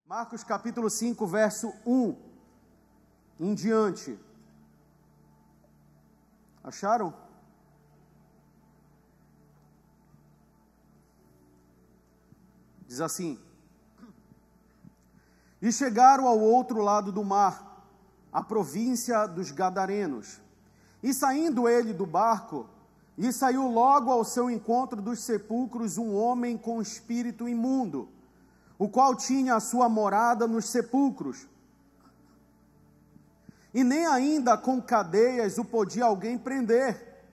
Marcos capítulo 5, verso 1 em diante. Acharam? Diz assim: E chegaram ao outro lado do mar, a província dos Gadarenos. E saindo ele do barco, lhe saiu logo ao seu encontro dos sepulcros um homem com espírito imundo, o qual tinha a sua morada nos sepulcros. E nem ainda com cadeias o podia alguém prender,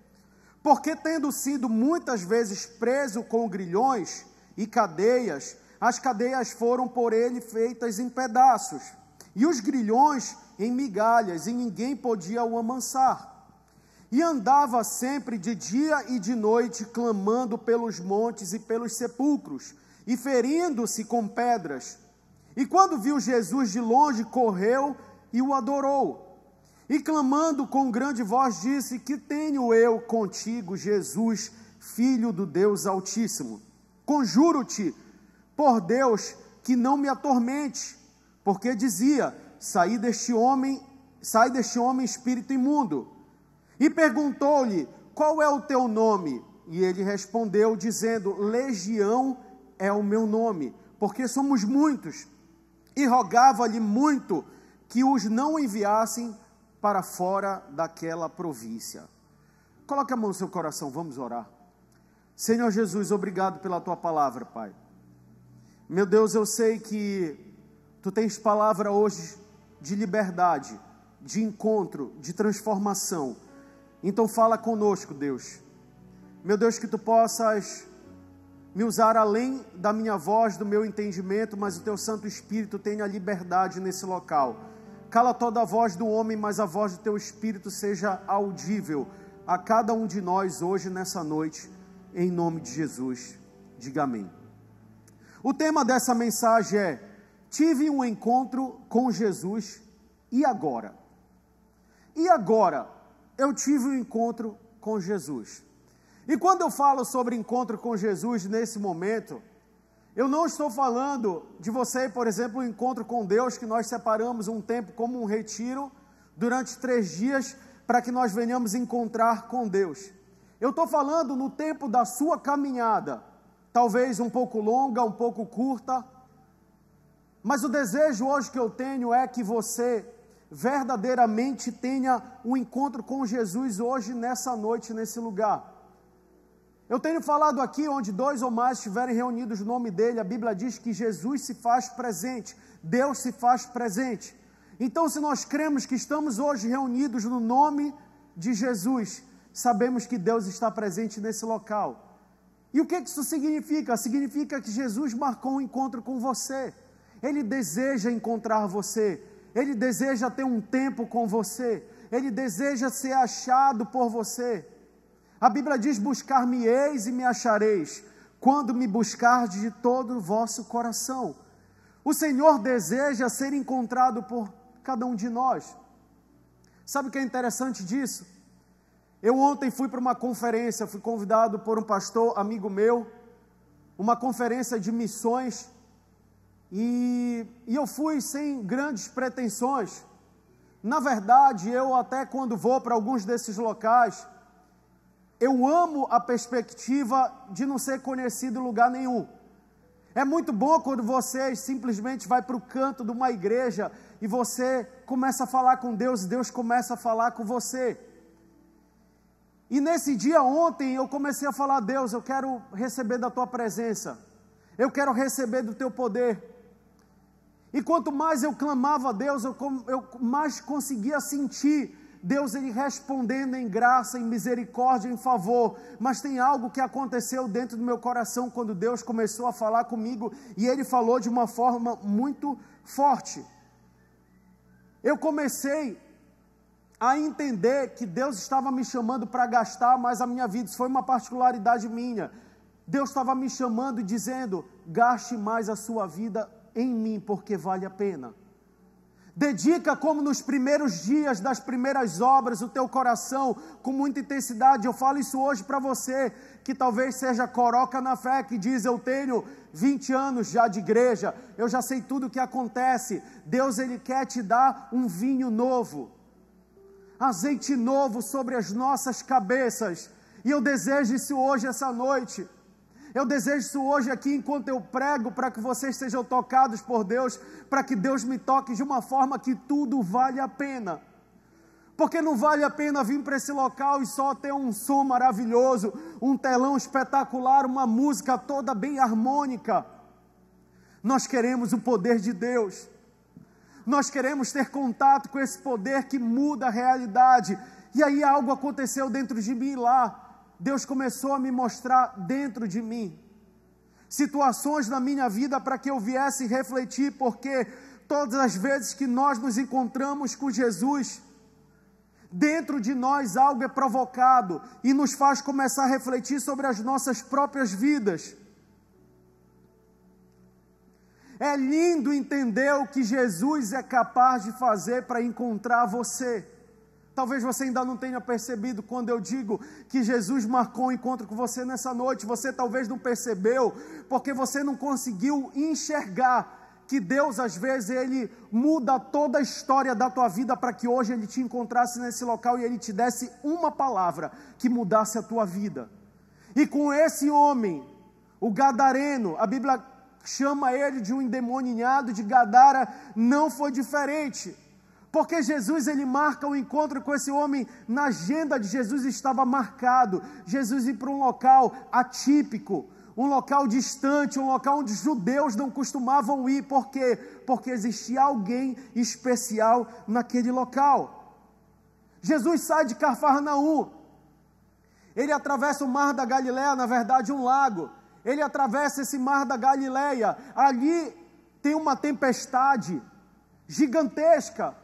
porque tendo sido muitas vezes preso com grilhões e cadeias, as cadeias foram por ele feitas em pedaços, e os grilhões em migalhas, e ninguém podia o amansar. E andava sempre de dia e de noite, clamando pelos montes e pelos sepulcros, e ferindo-se com pedras. E quando viu Jesus de longe, correu e o adorou. E clamando com grande voz, disse: Que tenho eu contigo, Jesus, Filho do Deus Altíssimo? Conjuro-te, por Deus, que não me atormente. Porque dizia: sai deste homem espírito imundo. E perguntou-lhe: qual é o teu nome? E ele respondeu, dizendo: Legião é o meu nome, porque somos muitos. E rogava-lhe muito que os não enviassem para fora daquela província. Coloque a mão no seu coração, vamos orar. Senhor Jesus, obrigado pela tua palavra, Pai. Meu Deus, eu sei que tu tens palavra hoje de liberdade, de encontro, de transformação. Então fala conosco, Deus. Meu Deus, que tu possas me usar além da minha voz, do meu entendimento, mas o teu Santo Espírito tenha liberdade nesse local. Cala toda a voz do homem, mas a voz do teu Espírito seja audível a cada um de nós hoje, nessa noite, em nome de Jesus. Diga amém. O tema dessa mensagem é: tive um encontro com Jesus, e agora? E agora eu tive um encontro com Jesus. E quando eu falo sobre encontro com Jesus nesse momento, eu não estou falando de você, por exemplo, um encontro com Deus, que nós separamos um tempo como um retiro, durante 3 dias, para que nós venhamos encontrar com Deus. Eu estou falando no tempo da sua caminhada, talvez um pouco longa, um pouco curta, mas o desejo hoje que eu tenho é que você verdadeiramente tenha um encontro com Jesus hoje, nessa noite, nesse lugar. Eu tenho falado aqui, onde 2 ou mais estiverem reunidos no nome dele, a Bíblia diz que Jesus se faz presente, Deus se faz presente. Então, se nós cremos que estamos hoje reunidos no nome de Jesus, sabemos que Deus está presente nesse local. E o que isso significa? Significa que Jesus marcou um encontro com você. Ele deseja encontrar você, Ele deseja ter um tempo com você, Ele deseja ser achado por você. A Bíblia diz: buscar-me-eis e me achareis, quando me buscardes de todo o vosso coração. O Senhor deseja ser encontrado por cada um de nós. Sabe o que é interessante disso? Eu ontem fui para uma conferência, fui convidado por um pastor amigo meu, uma conferência de missões, e eu fui sem grandes pretensões. Na verdade, eu até quando vou para alguns desses locais, eu amo a perspectiva de não ser conhecido em lugar nenhum. É muito bom quando você simplesmente vai para o canto de uma igreja e você começa a falar com Deus, e Deus começa a falar com você. E nesse dia ontem eu comecei a falar: Deus, eu quero receber da tua presença, eu quero receber do teu poder. E quanto mais eu clamava a Deus, eu mais conseguia sentir Deus ele respondendo em graça, em misericórdia, em favor. Mas tem algo que aconteceu dentro do meu coração quando Deus começou a falar comigo, e Ele falou de uma forma muito forte. Eu comecei a entender que Deus estava me chamando para gastar mais a minha vida. Isso foi uma particularidade minha. Deus estava me chamando e dizendo: gaste mais a sua vida em mim, porque vale a pena. Dedica como nos primeiros dias das primeiras obras o teu coração com muita intensidade. Eu falo isso hoje para você que talvez seja coroca na fé, que diz: eu tenho 20 anos já de igreja, eu já sei tudo o que acontece. Deus, Ele quer te dar um vinho novo, azeite novo sobre as nossas cabeças. E eu desejo isso hoje, essa noite. Eu desejo isso hoje aqui enquanto eu prego, para que vocês sejam tocados por Deus, para que Deus me toque de uma forma que tudo vale a pena. Porque não vale a pena vir para esse local e só ter um som maravilhoso, um telão espetacular, uma música toda bem harmônica. Nós queremos o poder de Deus. Nós queremos ter contato com esse poder que muda a realidade. E aí algo aconteceu dentro de mim lá. Deus começou a me mostrar dentro de mim situações na minha vida para que eu viesse refletir, porque todas as vezes que nós nos encontramos com Jesus, dentro de nós algo é provocado e nos faz começar a refletir sobre as nossas próprias vidas. É lindo entender o que Jesus é capaz de fazer para encontrar você. Talvez você ainda não tenha percebido quando eu digo que Jesus marcou um encontro com você nessa noite. Você talvez não percebeu, porque você não conseguiu enxergar que Deus, às vezes, Ele muda toda a história da tua vida para que hoje Ele te encontrasse nesse local e Ele te desse uma palavra que mudasse a tua vida. E com esse homem, o gadareno, a Bíblia chama ele de um endemoniado de Gadara, não foi diferente. Porque Jesus, ele marca o encontro com esse homem. Na agenda de Jesus estava marcado Jesus ir para um local atípico, um local distante, um local onde os judeus não costumavam ir. Por quê? Porque existia alguém especial naquele local. Jesus sai de Cafarnaum, ele atravessa o mar da Galileia, na verdade um lago. Ele atravessa esse mar da Galileia, ali tem uma tempestade gigantesca.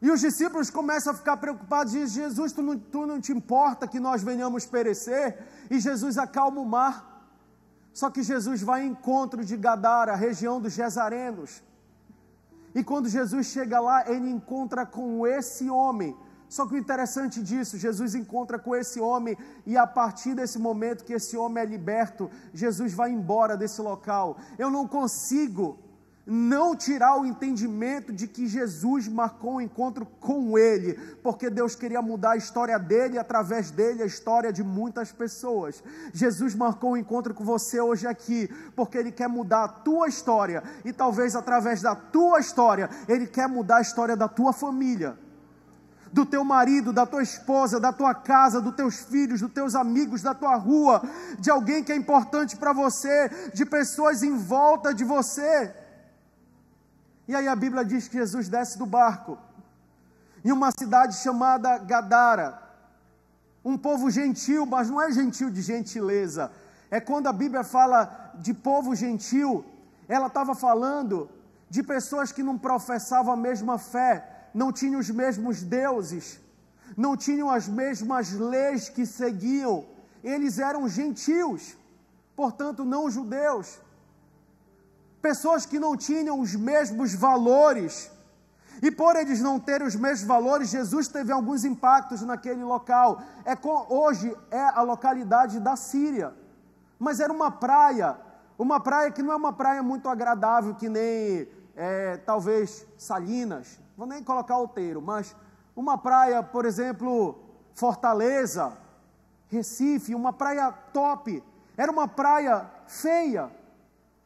E os discípulos começam a ficar preocupados e dizem: Jesus, tu não te importa que nós venhamos perecer? E Jesus acalma o mar. Só que Jesus vai ao encontro de Gadara, a região dos Gesarenos. E quando Jesus chega lá, ele encontra com esse homem. Só que o interessante disso, Jesus encontra com esse homem e a partir desse momento que esse homem é liberto, Jesus vai embora desse local. Eu não consigo não tirar o entendimento de que Jesus marcou um encontro com ele, porque Deus queria mudar a história dele e através dele a história de muitas pessoas. Jesus marcou um encontro com você hoje aqui, porque Ele quer mudar a tua história e talvez através da tua história, Ele quer mudar a história da tua família, do teu marido, da tua esposa, da tua casa, dos teus filhos, dos teus amigos, da tua rua, de alguém que é importante para você, de pessoas em volta de você. E aí a Bíblia diz que Jesus desce do barco, em uma cidade chamada Gadara, um povo gentil, mas não é gentil de gentileza, é quando a Bíblia fala de povo gentil, ela estava falando de pessoas que não professavam a mesma fé, não tinham os mesmos deuses, não tinham as mesmas leis que seguiam, eles eram gentios, portanto não judeus. Pessoas que não tinham os mesmos valores, e por eles não terem os mesmos valores, Jesus teve alguns impactos naquele local. Hoje é a localidade da Síria, mas era uma praia que não é uma praia muito agradável, que nem talvez Salinas, vou nem colocar Outeiro, mas uma praia, por exemplo, Fortaleza, Recife, uma praia top, era uma praia feia,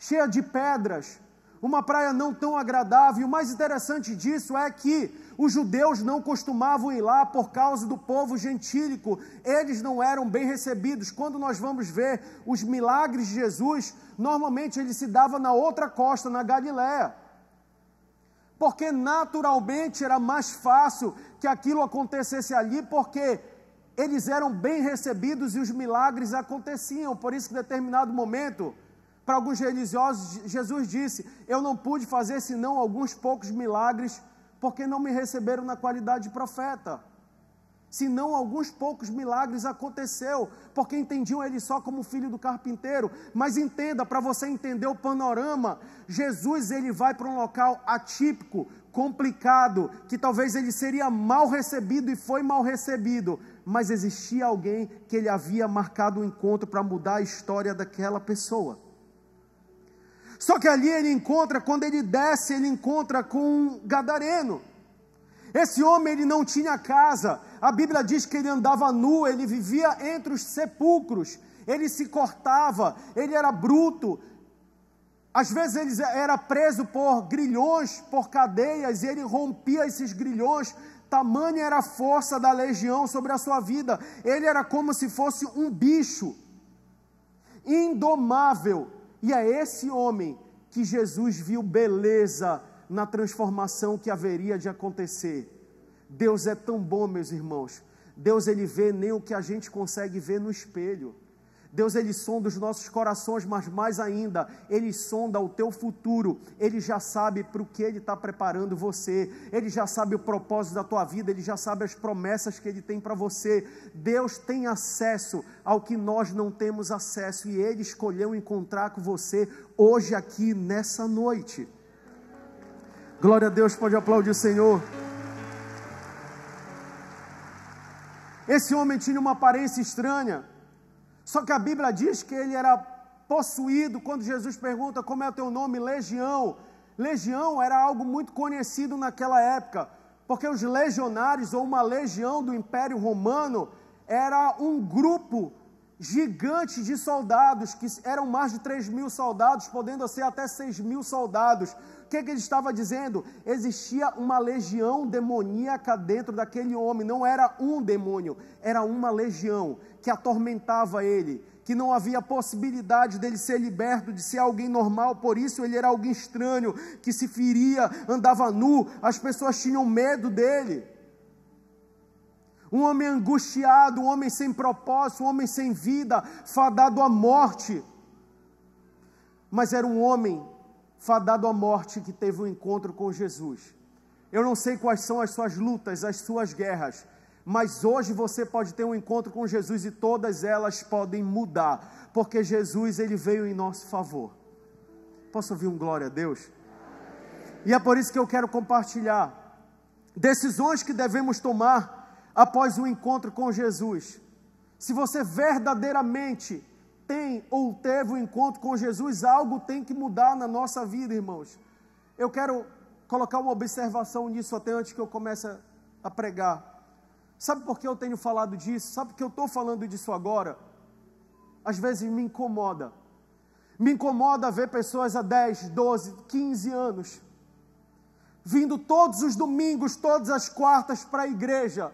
cheia de pedras, uma praia não tão agradável. E o mais interessante disso é que os judeus não costumavam ir lá por causa do povo gentílico, eles não eram bem recebidos. Quando nós vamos ver os milagres de Jesus, normalmente ele se dava na outra costa, na Galileia, porque naturalmente era mais fácil que aquilo acontecesse ali, porque eles eram bem recebidos e os milagres aconteciam. Por isso que em determinado momento, para alguns religiosos, Jesus disse: eu não pude fazer senão alguns poucos milagres, porque não me receberam na qualidade de profeta. senão alguns poucos milagres aconteceu, porque entendiam ele só como filho do carpinteiro. Mas entenda, para você entender o panorama, Jesus ele vai para um local atípico, complicado, que talvez ele seria mal recebido e foi mal recebido, mas existia alguém que ele havia marcado um encontro para mudar a história daquela pessoa. Só que ali ele encontra, quando ele desce, ele encontra com um gadareno. Esse homem ele não tinha casa, a Bíblia diz que ele andava nu, ele vivia entre os sepulcros, ele se cortava, ele era bruto, às vezes ele era preso por grilhões, por cadeias, e ele rompia esses grilhões, tamanha era a força da legião sobre a sua vida, ele era como se fosse um bicho, indomável, e é esse homem que Jesus viu beleza na transformação que haveria de acontecer. Deus é tão bom, meus irmãos. Deus ele vê nem o que a gente consegue ver no espelho. Deus ele sonda os nossos corações, mas mais ainda, ele sonda o teu futuro. Ele já sabe para o que ele está preparando você. Ele já sabe o propósito da tua vida. Ele já sabe as promessas que ele tem para você. Deus tem acesso ao que nós não temos acesso, e ele escolheu encontrar com você hoje aqui nessa noite. Glória a Deus, pode aplaudir o Senhor. Esse homem tinha uma aparência estranha, só que a Bíblia diz que ele era possuído. Quando Jesus pergunta como é o teu nome, Legião. Legião era algo muito conhecido naquela época, porque os legionários, ou uma legião do Império Romano, era um grupo gigante de soldados, que eram mais de 3.000 soldados, podendo ser até 6.000 soldados. O que ele estava dizendo? Existia uma legião demoníaca dentro daquele homem, não era um demônio, era uma legião que atormentava ele, que não havia possibilidade dele ser liberto, de ser alguém normal, por isso ele era alguém estranho, que se feria, andava nu, as pessoas tinham medo dele. Um homem angustiado, um homem sem propósito, um homem sem vida, fadado à morte. Mas era um homem fadado à morte que teve um encontro com Jesus. Eu não sei quais são as suas lutas, as suas guerras, mas hoje você pode ter um encontro com Jesus e todas elas podem mudar, porque Jesus ele veio em nosso favor. Posso ouvir um glória a Deus? E é por isso que eu quero compartilhar decisões que devemos tomar após o encontro com Jesus. Se você verdadeiramente tem ou teve um encontro com Jesus, algo tem que mudar na nossa vida, irmãos. Eu quero colocar uma observação nisso até antes que eu comece a pregar. Sabe por que eu tenho falado disso? Sabe por que eu estou falando disso agora? Às vezes me incomoda. Me incomoda ver pessoas há 10, 12, 15 anos vindo todos os domingos, todas as quartas para a igreja,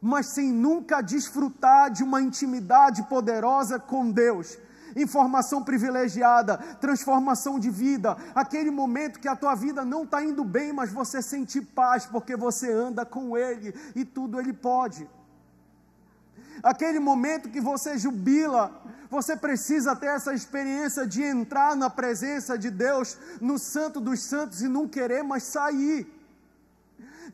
mas sem nunca desfrutar de uma intimidade poderosa com Deus, informação privilegiada, transformação de vida, aquele momento que a tua vida não está indo bem, mas você sente paz, porque você anda com Ele, e tudo Ele pode. Aquele momento que você jubila, você precisa ter essa experiência de entrar na presença de Deus, no Santo dos Santos, e não querer mais sair,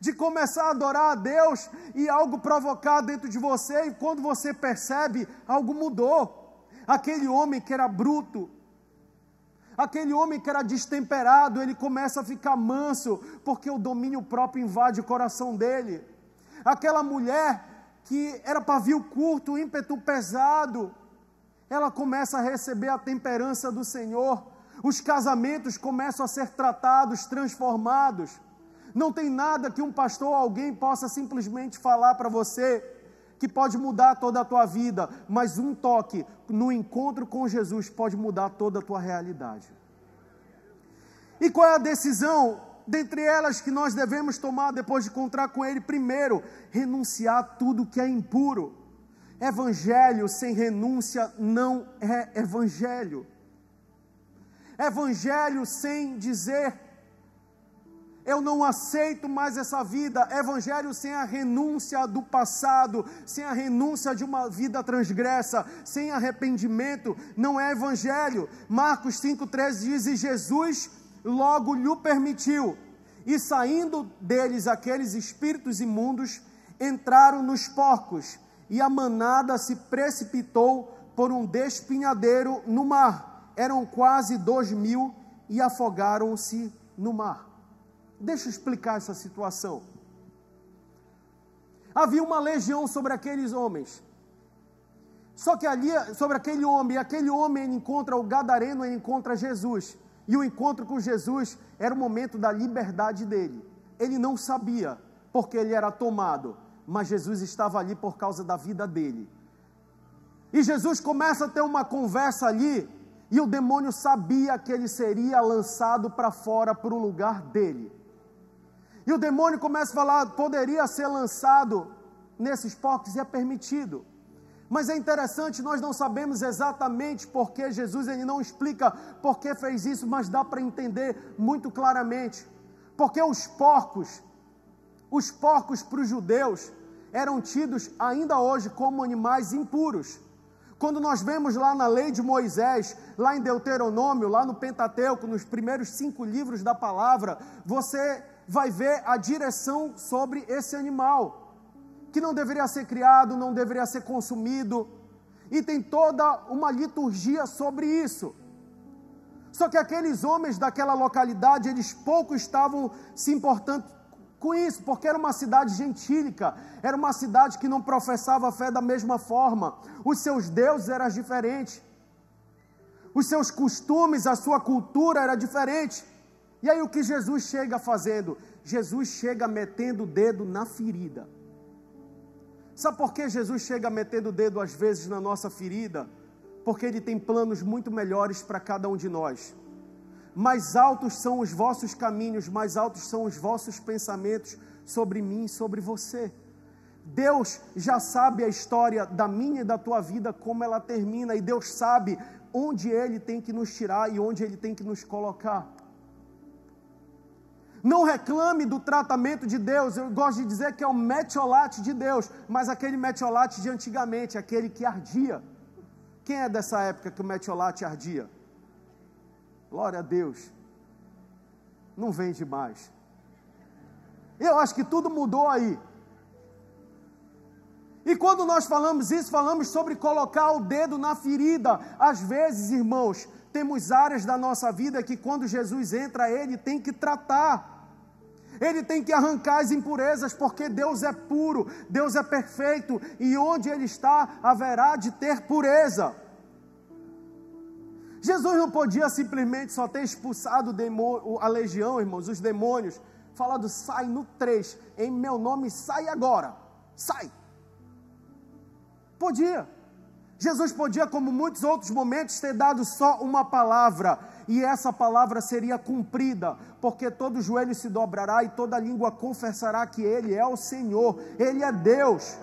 de começar a adorar a Deus e algo provocar dentro de você, e quando você percebe, algo mudou. Aquele homem que era bruto, aquele homem que era destemperado, ele começa a ficar manso, porque o domínio próprio invade o coração dele. Aquela mulher que era pavio curto, ímpeto pesado, ela começa a receber a temperança do Senhor. Os casamentos começam a ser tratados, transformados. Não tem nada que um pastor ou alguém possa simplesmente falar para você que pode mudar toda a tua vida, mas um toque no encontro com Jesus pode mudar toda a tua realidade. E qual é a decisão dentre elas que nós devemos tomar depois de encontrar com Ele? Primeiro, renunciar tudo que é impuro. Evangelho sem renúncia não é evangelho. Evangelho sem dizer: eu não aceito mais essa vida. Evangelho sem a renúncia do passado, sem a renúncia de uma vida transgressa, sem arrependimento, não é evangelho. Marcos 5,13 diz: e Jesus logo lhe permitiu, e saindo deles aqueles espíritos imundos, entraram nos porcos, e a manada se precipitou por um despenhadeiro no mar. Eram quase 2.000 e afogaram-se no mar. Deixa eu explicar essa situação. Havia uma legião sobre aqueles homens. Só que ali, sobre aquele homem ele encontra o gadareno, ele encontra Jesus. E o encontro com Jesus era o momento da liberdade dele. Ele não sabia porque ele era tomado, mas Jesus estava ali por causa da vida dele. E Jesus começa a ter uma conversa ali, e o demônio sabia que ele seria lançado para fora, para o lugar dele. E o demônio começa a falar, poderia ser lançado nesses porcos, e é permitido. Mas é interessante, nós não sabemos exatamente porque Jesus, ele não explica por que fez isso, mas dá para entender muito claramente. Porque os porcos para os judeus, eram tidos ainda hoje como animais impuros. Quando nós vemos lá na lei de Moisés, lá em Deuteronômio, lá no Pentateuco, nos primeiros 5 livros da palavra, você vai ver a direção sobre esse animal, que não deveria ser criado, não deveria ser consumido, e tem toda uma liturgia sobre isso. Só que aqueles homens daquela localidade, eles pouco estavam se importando com isso, porque era uma cidade gentílica, era uma cidade que não professava a fé da mesma forma, os seus deuses eram diferentes, os seus costumes, a sua cultura era diferente. E aí o que Jesus chega fazendo? Jesus chega metendo o dedo na ferida. Sabe por que Jesus chega metendo o dedo às vezes na nossa ferida? Porque Ele tem planos muito melhores para cada um de nós. Mais altos são os vossos caminhos, mais altos são os vossos pensamentos sobre mim e sobre você. Deus já sabe a história da minha e da tua vida, como ela termina, e Deus sabe onde Ele tem que nos tirar e onde Ele tem que nos colocar. Não reclame do tratamento de Deus. Eu gosto de dizer que é o metiolate de Deus, mas aquele metiolate de antigamente, aquele que ardia. Quem é dessa época que o metiolate ardia? Glória a Deus. Não vende mais. Eu acho que tudo mudou aí. E quando nós falamos isso, falamos sobre colocar o dedo na ferida. Às vezes, irmãos, temos áreas da nossa vida que quando Jesus entra, Ele tem que tratar. Ele tem que arrancar as impurezas, porque Deus é puro, Deus é perfeito, e onde Ele está, haverá de ter pureza. Jesus não podia simplesmente só ter expulsado a legião, irmãos, os demônios, falando, sai no 3, em meu nome, sai agora, sai. Podia. Jesus podia, como muitos outros momentos, ter dado só uma palavra, e essa palavra seria cumprida, porque todo joelho se dobrará e toda língua confessará que Ele é o Senhor, Ele é Deus.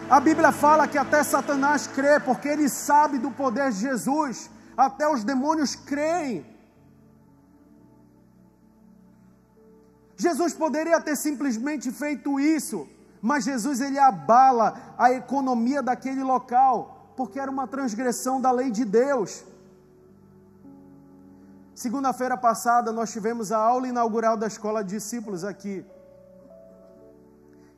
A Bíblia fala que até Satanás crê, porque ele sabe do poder de Jesus, até os demônios creem. Jesus poderia ter simplesmente feito isso, mas Jesus, ele abala a economia daquele local, porque era uma transgressão da lei de Deus. Segunda-feira passada nós tivemos a aula inaugural da Escola de Discípulos aqui,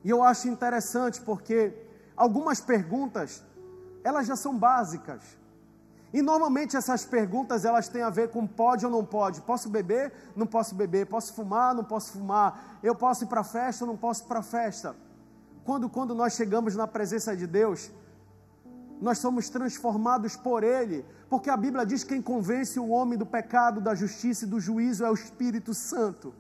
e eu acho interessante porque algumas perguntas, elas já são básicas, e normalmente essas perguntas, elas têm a ver com pode ou não pode, posso beber, não posso beber, posso fumar, não posso fumar, eu posso ir para a festa ou não posso ir para a festa. Quando nós chegamos na presença de Deus, nós somos transformados por Ele, porque a Bíblia diz que quem convence o homem do pecado, da justiça e do juízo é o Espírito Santo.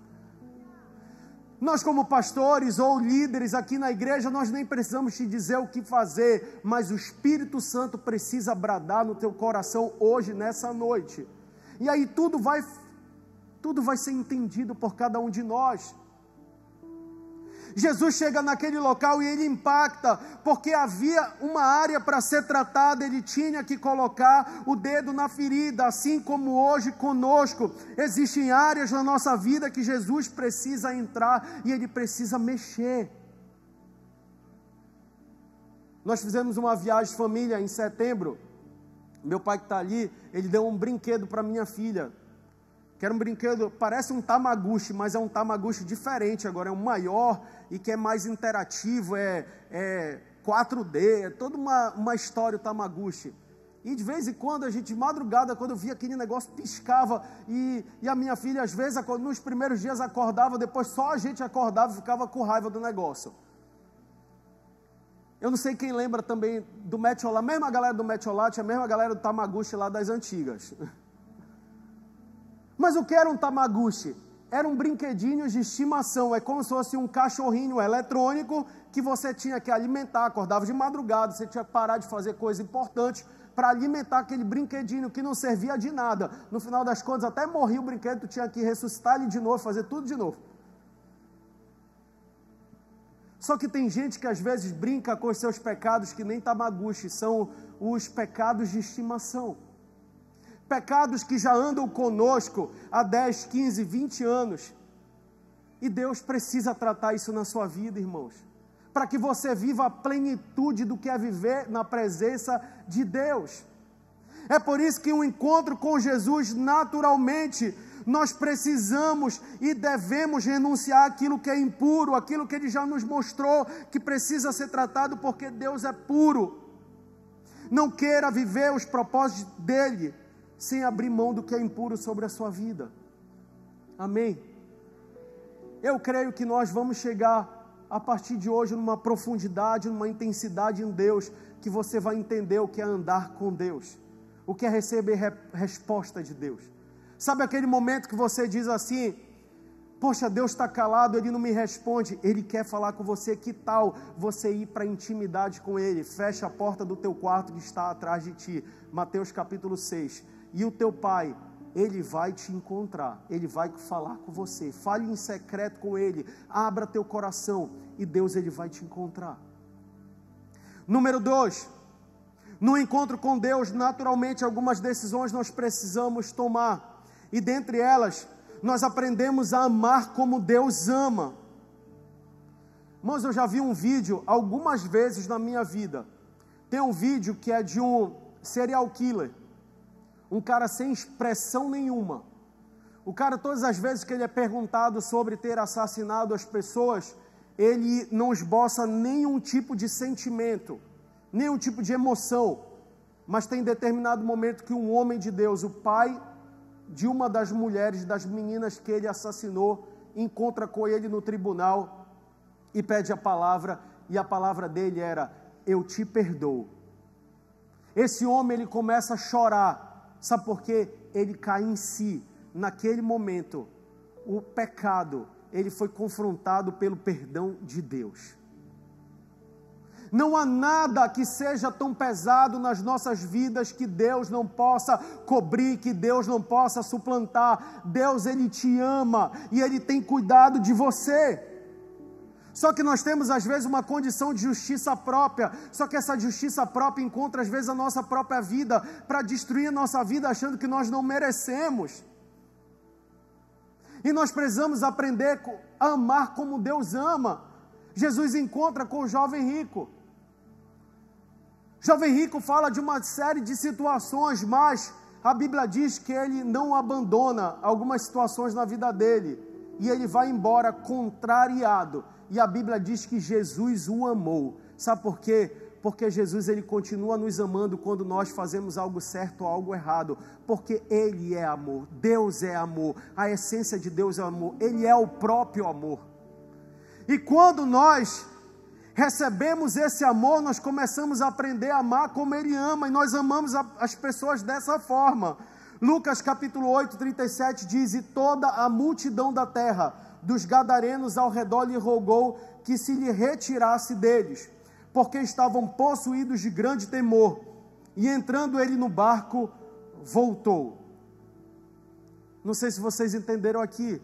Nós como pastores ou líderes aqui na igreja, nós nem precisamos te dizer o que fazer, mas o Espírito Santo precisa bradar no teu coração hoje, nessa noite. E aí tudo vai ser entendido por cada um de nós. Jesus chega naquele local e ele impacta, porque havia uma área para ser tratada, ele tinha que colocar o dedo na ferida, assim como hoje conosco, existem áreas na nossa vida que Jesus precisa entrar e ele precisa mexer. Nós fizemos uma viagem de família em setembro, meu pai que está ali, ele deu um brinquedo para minha filha, que era um brinquedo, parece um Tamagotchi, mas é um Tamagotchi diferente, agora é um maior e que é mais interativo, é 4D, é toda uma história o Tamagotchi. E de vez em quando, a gente, de madrugada, quando eu via aquele negócio, piscava, e a minha filha, às vezes, nos primeiros dias acordava, depois só a gente acordava e ficava com raiva do negócio. Eu não sei quem lembra também do Metiolate, a mesma galera do Metiolate, a mesma galera do Tamagotchi lá das antigas. Mas o que era um Tamagotchi? Era um brinquedinho de estimação, é como se fosse um cachorrinho eletrônico que você tinha que alimentar, acordava de madrugada, você tinha que parar de fazer coisa importante para alimentar aquele brinquedinho que não servia de nada. No final das contas, até morria o brinquedo, tu tinha que ressuscitar ele de novo, fazer tudo de novo. Só que tem gente que às vezes brinca com os seus pecados que nem Tamagotchi, são os pecados de estimação. Pecados que já andam conosco há 10, 15, 20 anos. E Deus precisa tratar isso na sua vida, irmãos, para que você viva a plenitude do que é viver na presença de Deus. É por isso que um encontro com Jesus, naturalmente, nós precisamos e devemos renunciar àquilo que é impuro, aquilo que Ele já nos mostrou que precisa ser tratado, porque Deus é puro. Não queira viver os propósitos dEle sem abrir mão do que é impuro sobre a sua vida. Amém? Eu creio que nós vamos chegar a partir de hoje numa profundidade, numa intensidade em Deus, que você vai entender o que é andar com Deus, o que é receber resposta de Deus. Sabe aquele momento que você diz assim: poxa, Deus está calado, Ele não me responde. Ele quer falar com você. Que tal você ir para a intimidade com Ele? Fecha a porta do teu quarto que está atrás de ti. Mateus capítulo 6. E o teu Pai, Ele vai te encontrar, Ele vai falar com você. Fale em secreto com Ele, abra teu coração e Deus, Ele vai te encontrar. Número 2, no encontro com Deus, naturalmente algumas decisões nós precisamos tomar. E dentre elas, nós aprendemos a amar como Deus ama. Irmãos, eu já vi um vídeo algumas vezes na minha vida. Tem um vídeo que é de um serial killer. Um cara sem expressão nenhuma. O cara, todas as vezes que ele é perguntado sobre ter assassinado as pessoas, ele não esboça nenhum tipo de sentimento, nenhum tipo de emoção. Mas tem determinado momento que um homem de Deus, o pai de uma das mulheres, das meninas que ele assassinou, encontra com ele no tribunal e pede a palavra, e a palavra dele era: eu te perdoo. Esse homem, ele começa a chorar. Sabe por quê? Ele cai em si. Naquele momento, o pecado, ele foi confrontado pelo perdão de Deus. Não há nada que seja tão pesado nas nossas vidas que Deus não possa cobrir, que Deus não possa suplantar. Deus, Ele te ama e Ele tem cuidado de você. Só que nós temos às vezes uma condição de justiça própria, só que essa justiça própria encontra às vezes a nossa própria vida, para destruir a nossa vida achando que nós não merecemos. E nós precisamos aprender a amar como Deus ama. Jesus encontra com o jovem rico. O jovem rico fala de uma série de situações, mas a Bíblia diz que ele não abandona algumas situações na vida dele, e ele vai embora contrariado. E a Bíblia diz que Jesus o amou. Sabe por quê? Porque Jesus, Ele continua nos amando quando nós fazemos algo certo ou algo errado. Porque Ele é amor. Deus é amor. A essência de Deus é amor. Ele é o próprio amor. E quando nós recebemos esse amor, nós começamos a aprender a amar como Ele ama. E nós amamos as pessoas dessa forma. Lucas capítulo 8, 37 diz: e toda a multidão da terra dos gadarenos ao redor lhe rogou que se lhe retirasse deles, porque estavam possuídos de grande temor. E entrando ele no barco, voltou. Não sei se vocês entenderam aqui.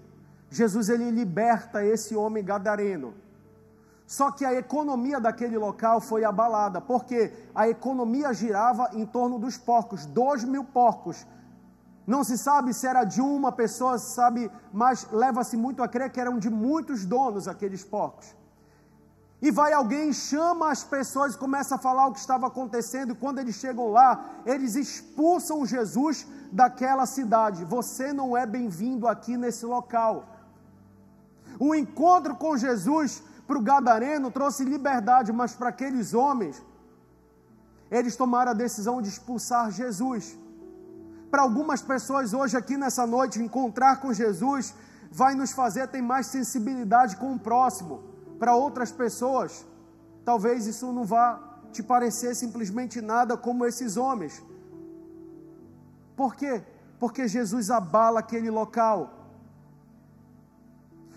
Jesus, ele liberta esse homem gadareno. Só que a economia daquele local foi abalada, porque a economia girava em torno dos porcos, 2.000 porcos. Não se sabe se era de uma pessoa, sabe, mas leva-se muito a crer que eram de muitos donos aqueles porcos. E vai alguém, chama as pessoas e começa a falar o que estava acontecendo, e quando eles chegam lá, eles expulsam Jesus daquela cidade: você não é bem-vindo aqui nesse local. O encontro com Jesus para o gadareno trouxe liberdade, mas para aqueles homens, eles tomaram a decisão de expulsar Jesus. Para algumas pessoas hoje aqui nessa noite, encontrar com Jesus vai nos fazer ter mais sensibilidade com o próximo. Para outras pessoas, talvez isso não vá te parecer simplesmente nada como esses homens. Por quê? Porque Jesus abala aquele local.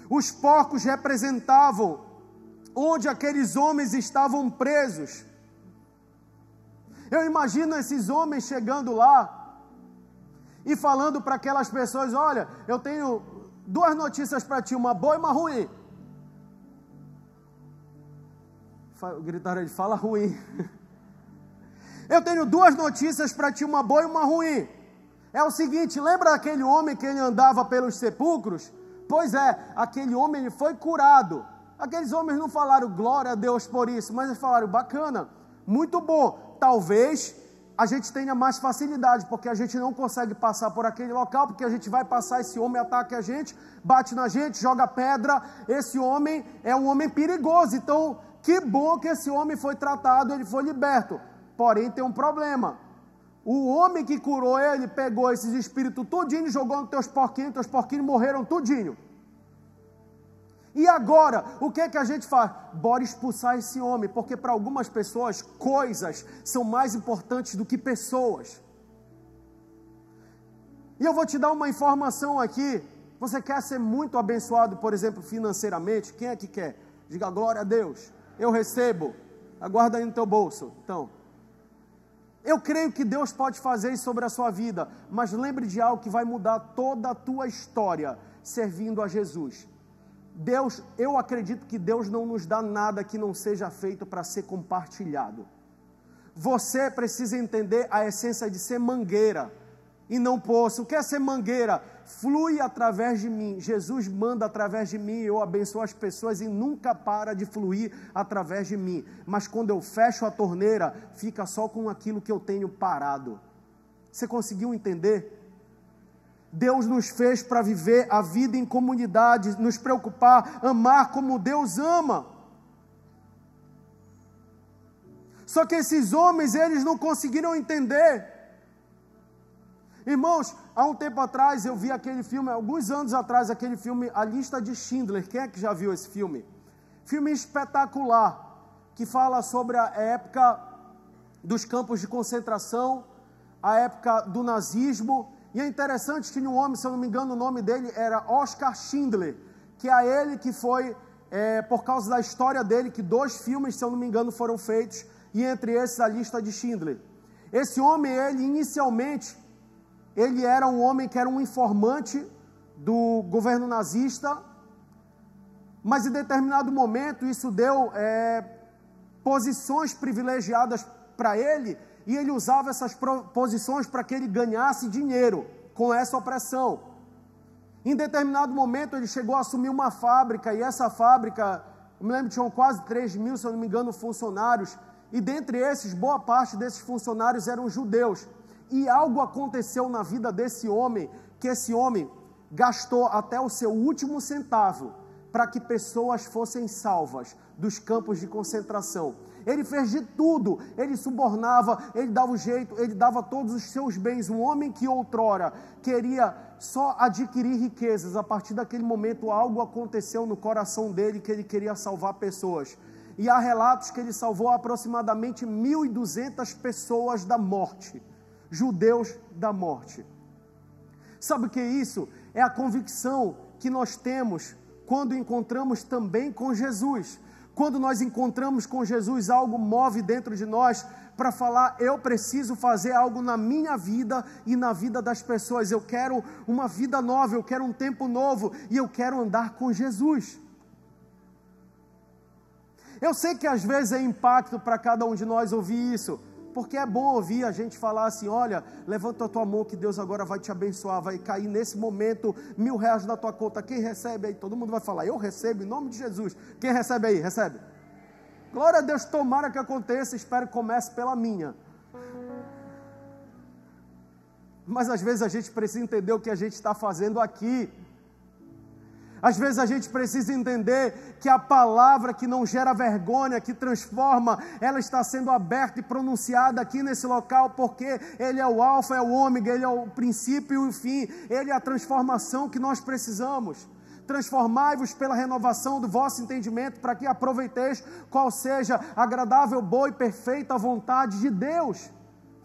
Os porcos representavam onde aqueles homens estavam presos. Eu imagino esses homens chegando lá e falando para aquelas pessoas: olha, eu tenho 2 notícias para ti, uma boa e uma ruim. Gritaram ele: fala ruim. Eu tenho 2 notícias para ti, uma boa e uma ruim. É o seguinte: lembra daquele homem que ele andava pelos sepulcros? Pois é, aquele homem ele foi curado. Aqueles homens não falaram glória a Deus por isso, mas eles falaram: bacana, muito bom. Talvez a gente tenha mais facilidade, porque a gente não consegue passar por aquele local, porque a gente vai passar, esse homem ataca a gente, bate na gente, joga pedra. Esse homem é um homem perigoso, então que bom que esse homem foi tratado, ele foi liberto. Porém tem um problema: o homem que curou ele pegou esses espíritos tudinho e jogou nos teus porquinhos morreram tudinho. E agora, o que é que a gente faz? Bora expulsar esse homem, porque para algumas pessoas, coisas são mais importantes do que pessoas. E eu vou te dar uma informação aqui. Você quer ser muito abençoado, por exemplo, financeiramente? Quem é que quer? Diga glória a Deus. Eu recebo. Aguarda aí no teu bolso. Então, eu creio que Deus pode fazer isso sobre a sua vida, mas lembre de algo que vai mudar toda a tua história, servindo a Jesus. Deus, eu acredito que Deus não nos dá nada que não seja feito para ser compartilhado. Você precisa entender a essência de ser mangueira e não poço. O que é ser mangueira? Flui através de mim. Jesus manda através de mim, eu abençoo as pessoas e nunca para de fluir através de mim. Mas quando eu fecho a torneira, fica só com aquilo que eu tenho parado. Você conseguiu entender? Deus nos fez para viver a vida em comunidade, nos preocupar, amar como Deus ama. Só que esses homens, eles não conseguiram entender. Irmãos, há um tempo atrás eu vi aquele filme, alguns anos atrás, aquele filme A Lista de Schindler. Quem é que já viu esse filme? Filme espetacular, que fala sobre a época dos campos de concentração, a época do nazismo. E é interessante que um homem, se eu não me engano, o nome dele era Oskar Schindler, que é ele que foi, por causa da história dele, que 2 filmes, se eu não me engano, foram feitos, e entre esses A Lista de Schindler. Esse homem, ele inicialmente, ele era um homem que era um informante do governo nazista, mas em determinado momento isso deu posições privilegiadas para ele, e ele usava essas posições para que ele ganhasse dinheiro com essa opressão. Em determinado momento ele chegou a assumir uma fábrica, e essa fábrica, eu me lembro que tinham quase 3.000, se eu não me engano, funcionários, e dentre esses, boa parte desses funcionários eram judeus. E algo aconteceu na vida desse homem, que esse homem gastou até o seu último centavo para que pessoas fossem salvas dos campos de concentração. Ele fez de tudo, ele subornava, ele dava o jeito, ele dava todos os seus bens. Um homem que outrora queria só adquirir riquezas, a partir daquele momento algo aconteceu no coração dele, que ele queria salvar pessoas. E há relatos que ele salvou aproximadamente 1.200 pessoas da morte, judeus da morte. Sabe o que é isso? É a convicção que nós temos quando encontramos também com Jesus. Quando nós encontramos com Jesus, algo move dentro de nós para falar: eu preciso fazer algo na minha vida e na vida das pessoas. Eu quero uma vida nova, eu quero um tempo novo e eu quero andar com Jesus. Eu sei que às vezes é impacto para cada um de nós ouvir isso, porque é bom ouvir a gente falar assim: olha, levanta a tua mão que Deus agora vai te abençoar, vai cair nesse momento R$1.000 na tua conta. Quem recebe aí? Todo mundo vai falar: eu recebo em nome de Jesus. Quem recebe aí? Recebe. Glória a Deus, tomara que aconteça, espero que comece pela minha. Mas às vezes a gente precisa entender o que a gente está fazendo aqui. Às vezes a gente precisa entender que a palavra que não gera vergonha, que transforma, ela está sendo aberta e pronunciada aqui nesse local, porque Ele é o alfa, é o ômega, Ele é o princípio e o fim, Ele é a transformação que nós precisamos. Transformai-vos pela renovação do vosso entendimento, para que aproveiteis qual seja agradável, boa e perfeita vontade de Deus.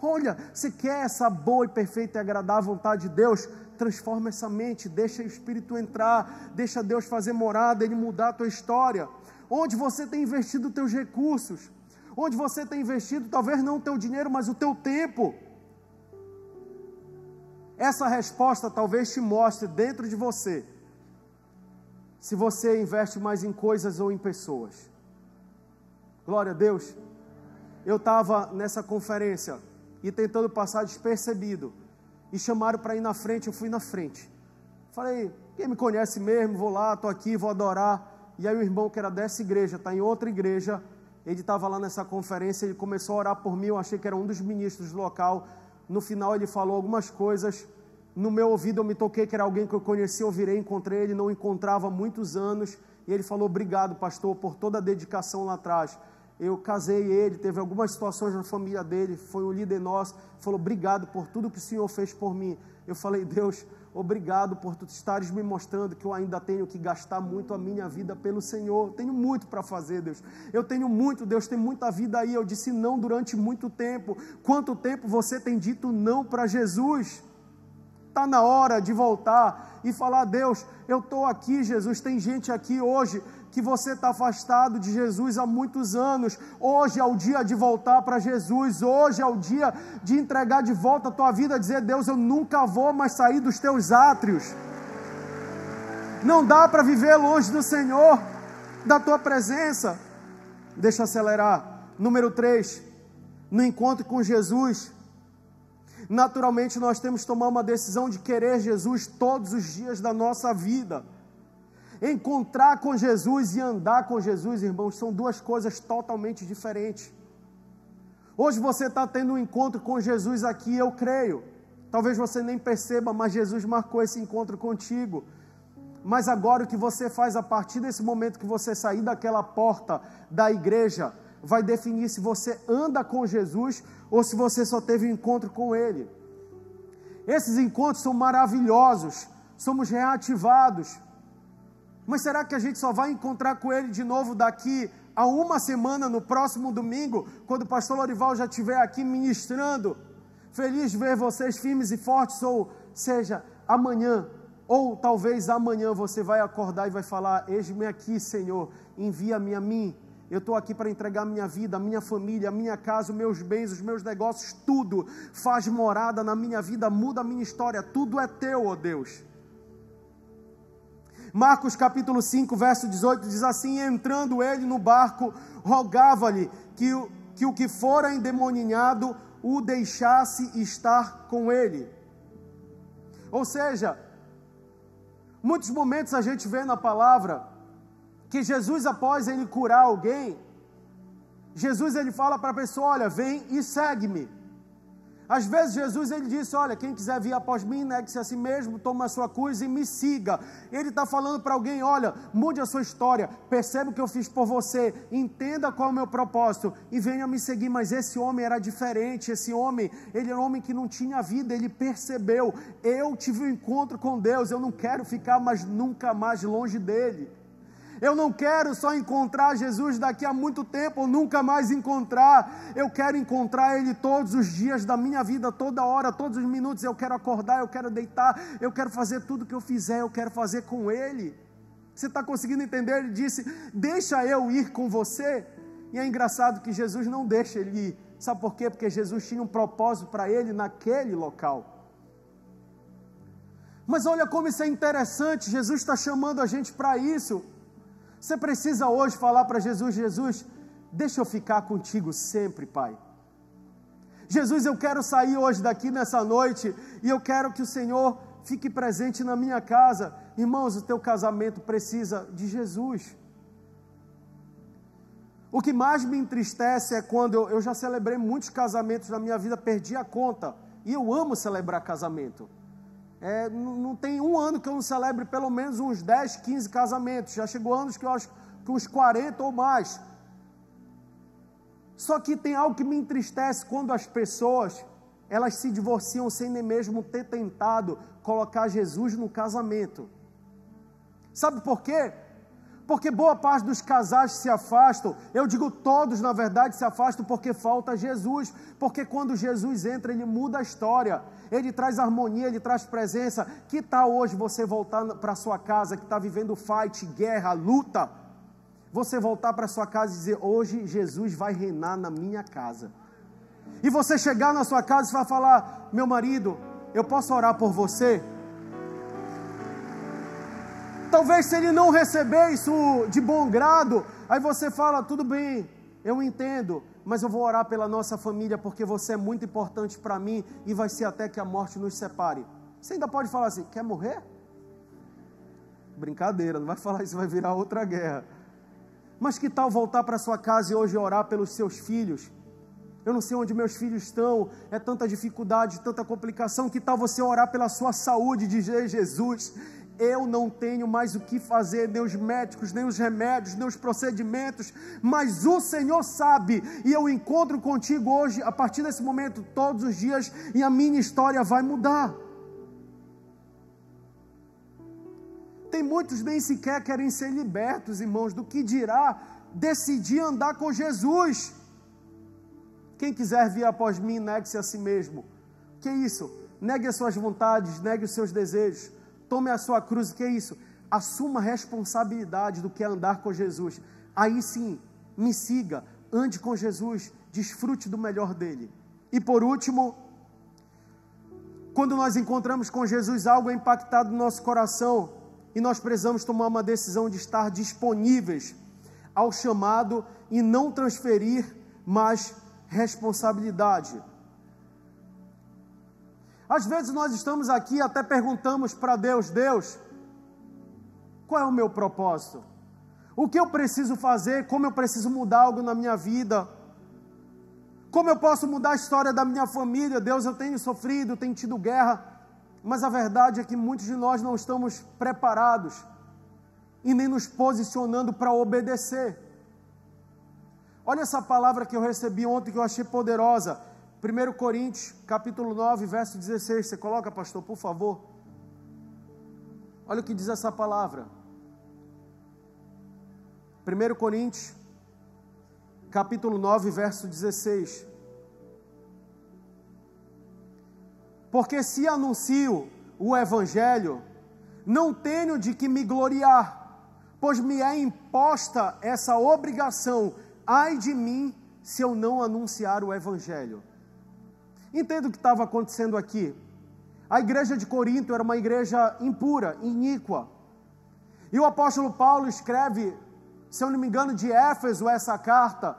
Olha, se quer essa boa e perfeita e agradável vontade de Deus, transforma essa mente, deixa o Espírito entrar, deixa Deus fazer morada, Ele mudar a tua história. Onde você tem investido os teus recursos? Onde você tem investido, talvez não o teu dinheiro, mas o teu tempo? Essa resposta talvez te mostre dentro de você, se você investe mais em coisas ou em pessoas. Glória a Deus. Eu estava nessa conferência e tentando passar despercebido, e chamaram para ir na frente, eu fui na frente. Falei, quem me conhece mesmo, vou lá, estou aqui, vou adorar. E aí o irmão que era dessa igreja, está em outra igreja, ele estava lá nessa conferência, ele começou a orar por mim, eu achei que era um dos ministros do local. No final ele falou algumas coisas, no meu ouvido eu me toquei que era alguém que eu conhecia, eu virei, encontrei ele, não encontrava há muitos anos, e ele falou, obrigado pastor, por toda a dedicação lá atrás. Eu casei ele, teve algumas situações na família dele, foi um líder nosso, falou, obrigado por tudo que o Senhor fez por mim. Eu falei, Deus, obrigado por tu estares me mostrando que eu ainda tenho que gastar muito a minha vida pelo Senhor. Eu tenho muito para fazer, Deus. Eu tenho muito, Deus tem muita vida aí. Eu disse não durante muito tempo. Quanto tempo você tem dito não para Jesus? Está na hora de voltar e falar, Deus, eu estou aqui, Jesus, tem gente aqui hoje que você está afastado de Jesus há muitos anos. Hoje é o dia de voltar para Jesus, hoje é o dia de entregar de volta a tua vida, dizer, Deus, eu nunca vou mais sair dos teus átrios. Não dá para viver longe do Senhor, da tua presença. Deixa eu acelerar. Número 3, no encontro com Jesus, naturalmente nós temos que tomar uma decisão de querer Jesus todos os dias da nossa vida. Encontrar com Jesus e andar com Jesus, irmãos, são duas coisas totalmente diferentes. Hoje você está tendo um encontro com Jesus aqui, eu creio. Talvez você nem perceba, mas Jesus marcou esse encontro contigo. Mas agora o que você faz a partir desse momento que você sair daquela porta da igreja, vai definir se você anda com Jesus ou se você só teve um encontro com Ele. Esses encontros são maravilhosos, somos reativados. Mas será que a gente só vai encontrar com Ele de novo daqui a uma semana, no próximo domingo, quando o pastor Lorival já estiver aqui ministrando? Feliz de ver vocês firmes e fortes, ou seja, amanhã, ou talvez amanhã você vai acordar e vai falar, eis-me aqui, Senhor, envia-me a mim. Eu estou aqui para entregar minha vida, a minha família, a minha casa, os meus bens, os meus negócios, tudo. Faz morada na minha vida, muda a minha história, tudo é teu, ó Deus. Marcos capítulo 5, verso 18, diz assim, entrando ele no barco, rogava-lhe que o que fora endemoninhado o deixasse estar com ele. Ou seja, muitos momentos a gente vê na palavra que Jesus, após ele curar alguém, Jesus ele fala para a pessoa, olha, vem e segue-me. Às vezes Jesus ele disse, olha, quem quiser vir após mim, negue-se a si mesmo, toma a sua cruz e me siga. Ele está falando para alguém, olha, mude a sua história, perceba o que eu fiz por você, entenda qual é o meu propósito e venha me seguir. Mas esse homem era diferente, esse homem, ele era um homem que não tinha vida, ele percebeu, eu tive um encontro com Deus, eu não quero ficar mais nunca mais longe dele. Eu não quero só encontrar Jesus daqui a muito tempo, ou nunca mais encontrar. Eu quero encontrar Ele todos os dias da minha vida, toda hora, todos os minutos. Eu quero acordar, eu quero deitar, eu quero fazer tudo que eu fizer, eu quero fazer com Ele. Você está conseguindo entender? Ele disse, deixa eu ir com você. E é engraçado que Jesus não deixa ele ir. Sabe por quê? Porque Jesus tinha um propósito para ele naquele local. Mas olha como isso é interessante, Jesus está chamando a gente para isso. Você precisa hoje falar para Jesus, Jesus, deixa eu ficar contigo sempre, Pai. Jesus, eu quero sair hoje daqui nessa noite e eu quero que o Senhor fique presente na minha casa. Irmãos, o teu casamento precisa de Jesus. O que mais me entristece é quando eu já celebrei muitos casamentos na minha vida, perdi a conta. E eu amo celebrar casamento. Não tem um ano que eu não celebre pelo menos uns 10, 15 casamentos. Já chegou anos que eu acho que uns 40 ou mais. Só que tem algo que me entristece quando as pessoas, elas se divorciam sem nem mesmo ter tentado colocar Jesus no casamento. Sabe por quê? Porque boa parte dos casais se afastam, eu digo todos na verdade se afastam porque falta Jesus, porque quando Jesus entra ele muda a história, ele traz harmonia, ele traz presença. Que tal hoje você voltar para sua casa que está vivendo fight, guerra, luta, você voltar para sua casa e dizer, hoje Jesus vai reinar na minha casa, e você chegar na sua casa e vai falar, meu marido, eu posso orar por você? Talvez se ele não receber isso de bom grado, aí você fala, tudo bem, eu entendo, mas eu vou orar pela nossa família, porque você é muito importante para mim, e vai ser até que a morte nos separe. Você ainda pode falar assim, quer morrer? Brincadeira, não vai falar isso, vai virar outra guerra. Mas que tal voltar para sua casa e hoje orar pelos seus filhos? Eu não sei onde meus filhos estão, é tanta dificuldade, tanta complicação. Que tal você orar pela sua saúde e dizer, Jesus, eu não tenho mais o que fazer, nem os médicos, nem os remédios, nem os procedimentos, mas o Senhor sabe, e eu encontro contigo hoje, a partir desse momento, todos os dias, e a minha história vai mudar. Tem muitos nem sequer querem ser libertos, irmãos, do que dirá decidir andar com Jesus. Quem quiser vir após mim, negue-se a si mesmo. Que isso? Negue as suas vontades, negue os seus desejos, tome a sua cruz. Que isso? Assuma a responsabilidade do que é andar com Jesus. Aí sim, me siga, ande com Jesus, desfrute do melhor dele. E por último, quando nós encontramos com Jesus, algo é impactado no nosso coração, e nós precisamos tomar uma decisão de estar disponíveis ao chamado e não transferir mais responsabilidade. Às vezes nós estamos aqui e até perguntamos para Deus, Deus, qual é o meu propósito? O que eu preciso fazer? Como eu preciso mudar algo na minha vida? Como eu posso mudar a história da minha família? Deus, eu tenho sofrido, tenho tido guerra, mas a verdade é que muitos de nós não estamos preparados e nem nos posicionando para obedecer. Olha essa palavra que eu recebi ontem, que eu achei poderosa. 1 Coríntios, capítulo 9, verso 16. Você coloca, pastor, por favor. Olha o que diz essa palavra. 1 Coríntios, capítulo 9, verso 16. Porque se anuncio o Evangelho, não tenho de que me gloriar, pois me é imposta essa obrigação. Ai de mim, se eu não anunciar o Evangelho. Entenda o que estava acontecendo aqui. A igreja de Corinto era uma igreja impura, iníqua. E o apóstolo Paulo escreve, se eu não me engano, de Éfeso, essa carta,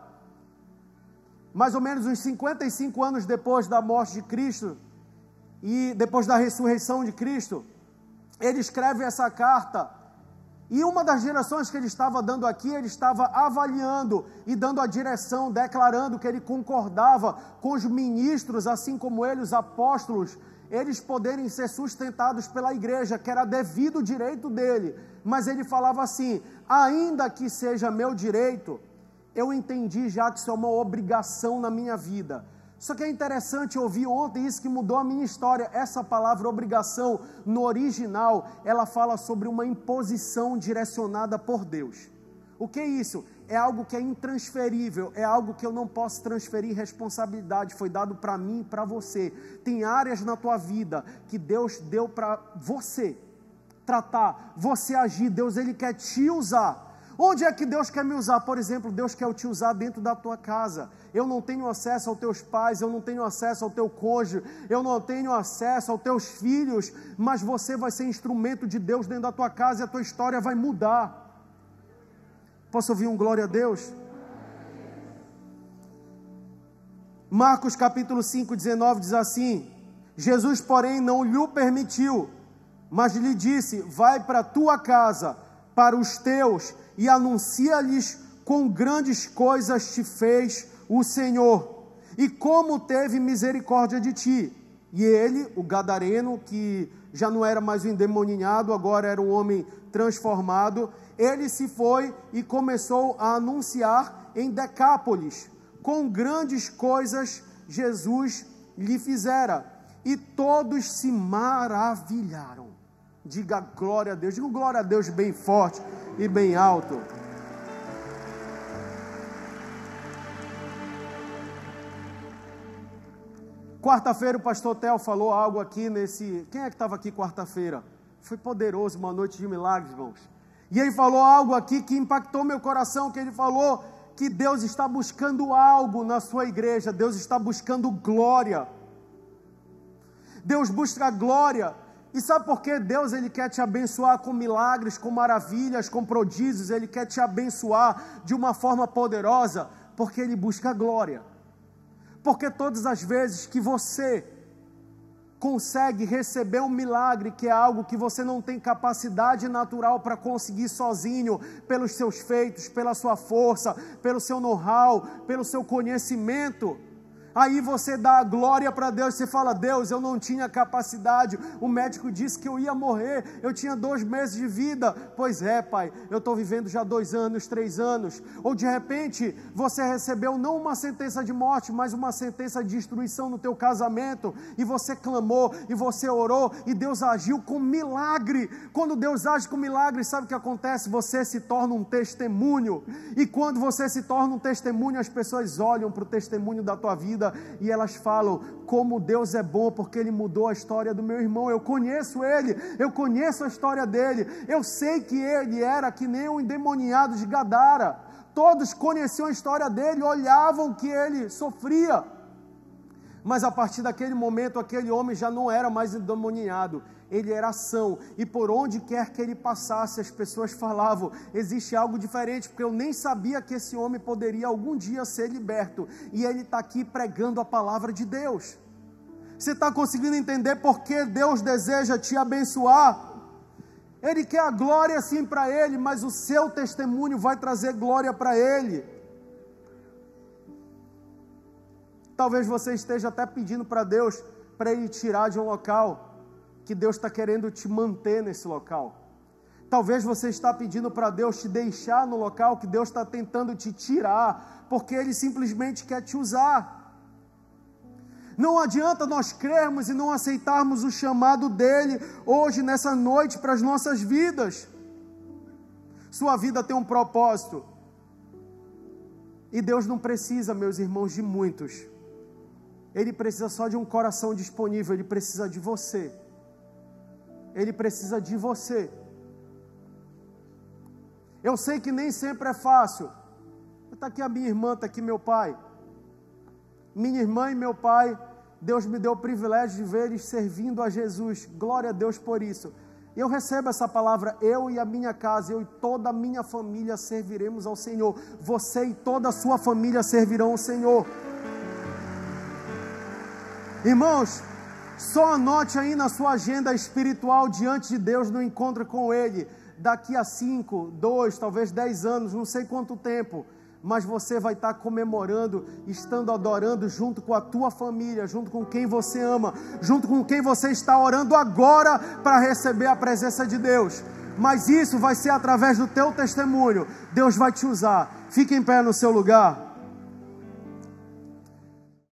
mais ou menos uns 55 anos depois da morte de Cristo, e depois da ressurreição de Cristo, ele escreve essa carta, e uma das direções que ele estava dando aqui, ele estava avaliando e dando a direção, declarando que ele concordava com os ministros, assim como ele, os apóstolos, eles poderem ser sustentados pela igreja, que era devido direito dele, mas ele falava assim, ainda que seja meu direito, eu entendi já que isso é uma obrigação na minha vida. Só que é interessante ouvir ontem isso que mudou a minha história. Essa palavra obrigação, no original, ela fala sobre uma imposição direcionada por Deus. O que é isso? É algo que é intransferível, é algo que eu não posso transferir responsabilidade, foi dado para mim e para você. Tem áreas na tua vida que Deus deu para você tratar, você agir. Deus, Ele quer te usar. Onde é que Deus quer me usar? Por exemplo, Deus quer te usar dentro da tua casa. Eu não tenho acesso aos teus pais, eu não tenho acesso ao teu cônjuge, eu não tenho acesso aos teus filhos, mas você vai ser instrumento de Deus dentro da tua casa e a tua história vai mudar. Posso ouvir um glória a Deus? Marcos capítulo 5, 19 diz assim, Jesus, porém, não lhe permitiu, mas lhe disse, vai para a tua casa, para os teus, e anuncia-lhes quão grandes coisas te fez o Senhor, e como teve misericórdia de ti. E ele, o gadareno, que já não era mais um endemoniado, agora era um homem transformado, ele se foi e começou a anunciar em Decápolis, com grandes coisas Jesus lhe fizera, e todos se maravilharam. Diga glória a Deus, diga glória a Deus bem forte e bem alto. Quarta-feira o pastor Theo falou algo aqui nesse... Quem é que estava aqui quarta-feira? Foi poderoso, uma noite de milagres, irmãos. E ele falou algo aqui que impactou meu coração, que ele falou que Deus está buscando algo na sua igreja, Deus está buscando glória. Deus busca glória. E sabe por quê? Deus, Ele quer te abençoar com milagres, com maravilhas, com prodígios, Ele quer te abençoar de uma forma poderosa, porque Ele busca glória. Porque todas as vezes que você consegue receber um milagre, que é algo que você não tem capacidade natural para conseguir sozinho, pelos seus feitos, pela sua força, pelo seu know-how, pelo seu conhecimento, aí você dá a glória para Deus, você fala: Deus, eu não tinha capacidade, o médico disse que eu ia morrer, eu tinha 2 meses de vida, pois é, Pai, eu estou vivendo já 2 anos, 3 anos, ou de repente, você recebeu não uma sentença de morte, mas uma sentença de destruição no teu casamento, e você clamou, e você orou, e Deus agiu com milagre. Quando Deus age com milagre, sabe o que acontece? Você se torna um testemunho, e quando você se torna um testemunho, as pessoas olham para o testemunho da tua vida, e elas falam: como Deus é bom, porque Ele mudou a história do meu irmão. Eu conheço ele, eu conheço a história dele, eu sei que ele era que nem um endemoniado de Gadara. Todos conheciam a história dele, olhavam que ele sofria, mas a partir daquele momento, aquele homem já não era mais endemoniado, ele era são, e por onde quer que ele passasse, as pessoas falavam: existe algo diferente, porque eu nem sabia que esse homem poderia algum dia ser liberto, e ele está aqui pregando a palavra de Deus. Você está conseguindo entender por que Deus deseja te abençoar? Ele quer a glória sim para Ele, mas o seu testemunho vai trazer glória para Ele. Talvez você esteja até pedindo para Deus, para Ele tirar de um local, que Deus está querendo te manter nesse local. Talvez você está pedindo para Deus te deixar no local que Deus está tentando te tirar, porque Ele simplesmente quer te usar. Não adianta nós crermos e não aceitarmos o chamado dEle hoje, nessa noite, para as nossas vidas. Sua vida tem um propósito, e Deus não precisa, meus irmãos, de muitos. Ele precisa só de um coração disponível. Ele precisa de você. Ele precisa de você. Eu sei que nem sempre é fácil. Está aqui a minha irmã, está aqui meu pai. Minha irmã e meu pai, Deus me deu o privilégio de ver eles servindo a Jesus. Glória a Deus por isso. Eu recebo essa palavra: eu e a minha casa, eu e toda a minha família serviremos ao Senhor. Você e toda a sua família servirão ao Senhor. Irmãos, só anote aí na sua agenda espiritual diante de Deus, no encontro com Ele, daqui a 5, 2, talvez 10 anos, não sei quanto tempo, mas você vai estar comemorando, estando adorando junto com a tua família, junto com quem você ama, junto com quem você está orando agora para receber a presença de Deus. Mas isso vai ser através do teu testemunho. Deus vai te usar. Fique em pé no seu lugar.